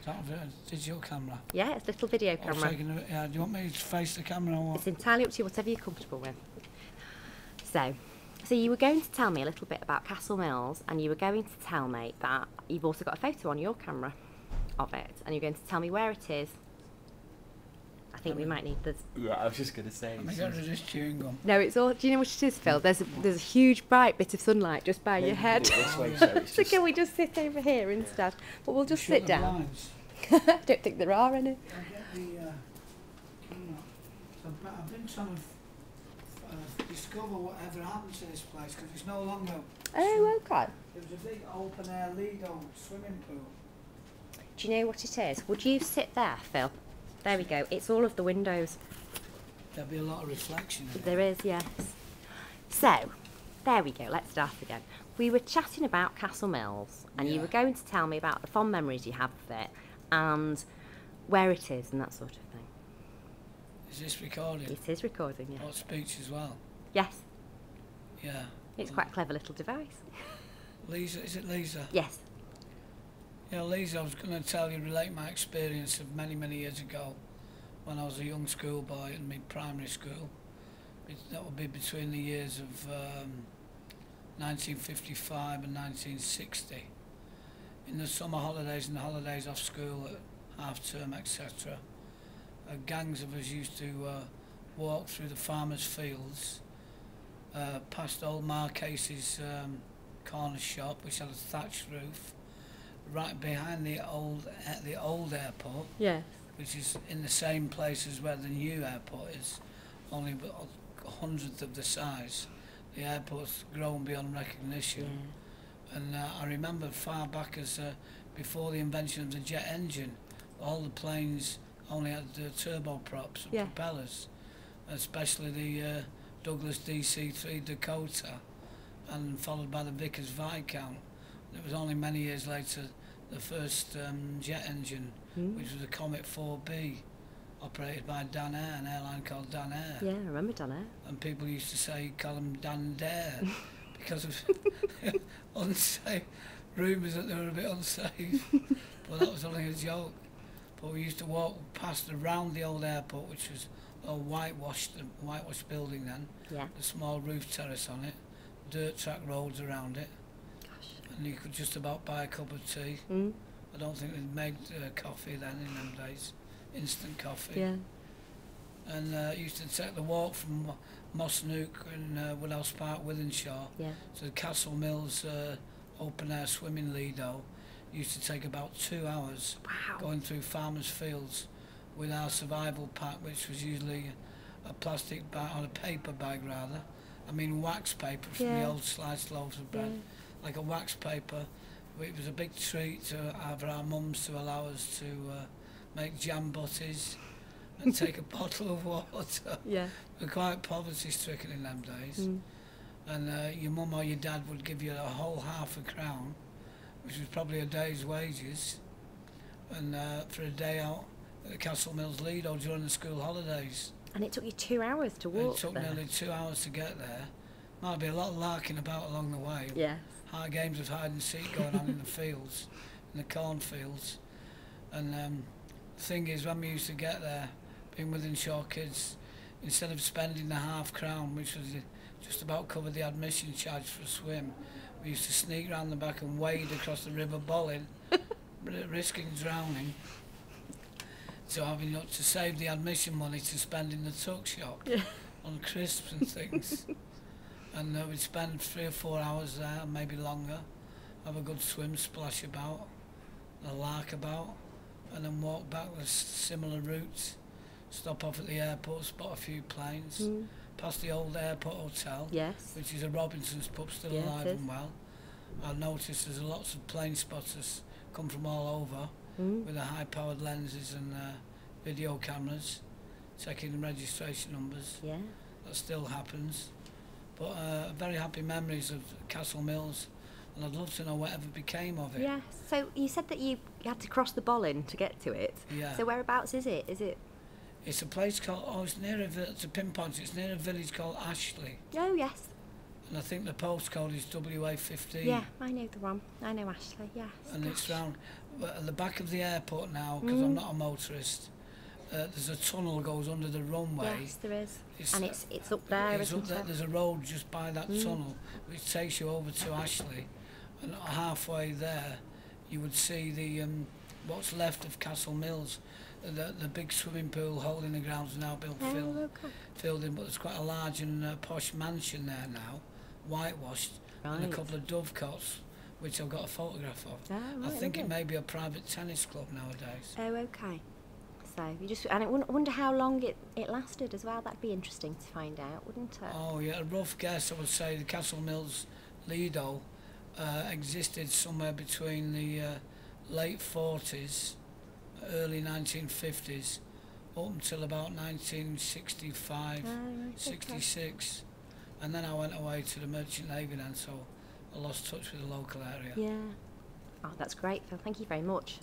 Is that a digital camera? Yeah, it's a little video camera. Do you want me to face the camera or what? It's entirely up to you, whatever you're comfortable with. So you were going to tell me a little bit about Castle Mills, and you were going to tell me that you've also got a photo on your camera of it, and you're going to tell me where it is. I think we might need this. Yeah, I was just going to say. Let me get rid of this chewing gum. No, it's all. Do you know what it is, Phil? There's a huge bright bit of sunlight just by your head. This way, so it's So can we just sit over here instead? But we'll just sit down. Blinds. I don't think there are any. I'll get the camera. So I've been trying to discover whatever happened to this place because it's no longer. Oh, okay. There was a big open air Lido swimming pool. Do you know what it is? Would you sit there, Phil? There we go. It's all of the windows. There'll be a lot of reflection in There is, yes. So, there we go. Let's start again. We were chatting about Castle Mills, and you Yeah. were going to tell me about the fond memories you have of it, and where it is, and that sort of thing. Is this recorded? It is recording, yeah. What speech as well? Yes, Yeah. it's quite a clever little device. Lisa, is it Lisa? Yes. Yeah, Lisa, I was going to relate my experience of many, many years ago when I was a young schoolboy in my primary school. That would be between the years of 1955 and 1960. In the summer holidays and the holidays off school at half term, etc., gangs of us used to walk through the farmers' fields, past old Marques's corner shop, which had a thatched roof, right behind the old airport, Yes. which is in the same place as where the new airport is, only a hundredth of the size. The airport's grown beyond recognition. Yeah. And I remember far back as before the invention of the jet engine, all the planes only had turboprops and Yeah. propellers, especially the Douglas DC-3 Dakota, and followed by the Vickers Viscount. It was only many years later the first jet engine, which was a Comet 4B, operated by Dan Air, an airline called Dan Air. Yeah, I remember Donna. And people used to call him Dan Dare because of unsafe rumours that they were a bit unsafe. But that was only a joke. But we used to walk past around the old airport, which was a whitewashed building then, Yeah. a small roof terrace on it, dirt track roads around it, Gosh. and you could just about buy a cup of tea. I don't think they'd made coffee then in them days, instant coffee. Yeah. And used to take the walk from Mossnook and Woodhouse Park, Wythenshawe, Yeah. to Castle Mills open air swimming Lido. Used to take about 2 hours Wow. going through farmers' fields with our survival pack, which was usually a plastic bag, or a paper bag rather. I mean wax paper from the Yeah. old sliced loaves of bread, like a wax paper. It was a big treat for our mums to allow us to make jam butties and take a bottle of water. Yeah. We're quite poverty-stricken in them days. And your mum or your dad would give you a whole half a crown, which was probably a day's wages, and for a day out at the Castle Mills Lido during the school holidays. And it took you 2 hours to walk It took there. nearly 2 hours to get there. Might be a lot of larking about along the way. Yes. High games of hide and seek going on in the fields, in the cornfields. And the thing is, when we used to get there, being Wythenshawe kids, instead of spending the half crown, which was just about covered the admission charge for a swim, we used to sneak round the back and wade across the River Bollin, risking drowning, to save the admission money to spend in the tuck shop on crisps and things. And we'd spend 3 or 4 hours there, maybe longer, have a good swim, splash about, a lark about, and then walk back with similar routes, stop off at the airport, spot a few planes, past the old airport hotel, Yes. which is a Robinson's pub, still Yeah, it alive is. and well. I've noticed there's lots of plane spotters come from all over with the high-powered lenses and video cameras, checking the registration numbers. Yeah. That still happens. But very happy memories of Castle Mills, and I'd love to know whatever became of it. Yeah. So you said that you had to cross the Bollin to get to it. Yeah. So whereabouts is it? Is it? It's a place called, it's near to pinpoint, it's near a village called Ashley. Oh yes. and I think the postcode is WA15. Yeah, I know the one. I know Ashley, yes. And it's round at the back of the airport now, because I'm not a motorist. There's a tunnel goes under the runway. Yes, there is. And it's up there, it's isn't up there. it? There's a road just by that tunnel which takes you over to Ashley, and halfway there you would see the what's left of Castle Mills. The big swimming pool hole in the ground's now been filled in, but there's quite a large and posh mansion there now, whitewashed, and a couple of dovecots, which I've got a photograph of. Oh, right, I think it lovely. may be a private tennis club nowadays. Oh, okay. So you just, and I wonder how long it lasted as well. That'd be interesting to find out, wouldn't it? Oh yeah, a rough guess I would say the Castle Mills Lido existed somewhere between the late 40s, early 1950s, up until about 1965, Oh, right, 66, and then I went away to the Merchant Navy then, so I lost touch with the local area. Yeah. Oh, that's great, Phil. Thank you very much.